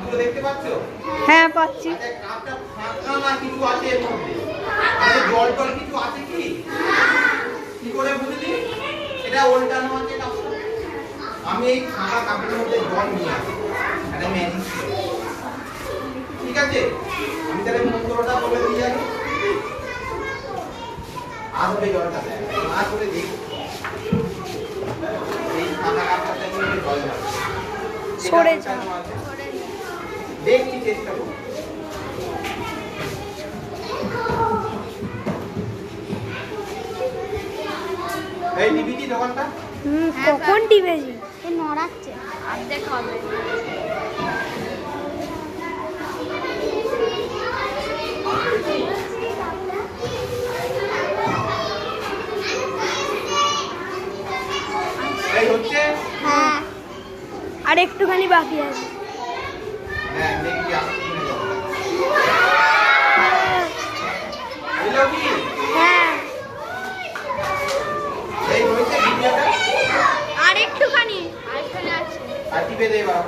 কাপগুলো দেখতে পাচ্ছো? হ্যাঁ পাচ্ছি। আচ্ছা কাপটা ফাঁকা না কিছু আছে এর মধ্যে? আচ্ছা জল টল কিছু আছে কি? কি করে বুঝলি? এটা উল্টানো আছে কাপটা। আমি এই ফাঁকা কাপের মধ্যে জল নিয়ে আসি। এটা ম্যাজিক ছিল। ঠিক আছে? আমি তাহলে মন্ত্রটা বলে দিয়ে যাই। আসবে জলটা দেয়। না করে দেখি। এই ফাঁকা কাপটাতে নিয়ে জল যাবে। সরে যা। দেখছি চেষ্টা করো। এই টিভিটি দোকানটা? কখন টিভেজি? এ নড়াচ্ছে। অর্ধেক হবে। এই হচ্ছে? হ্যাঁ। আর একটুখানি বাকি আছে। হ্যাঁ দেখি আসছে কিনা জল। এলো কি? হ্যাঁ। এই হয়েছে ভিডিওটা? আর একটুখানি। আরেকখানে আছে। আর টিপে দে বাবা।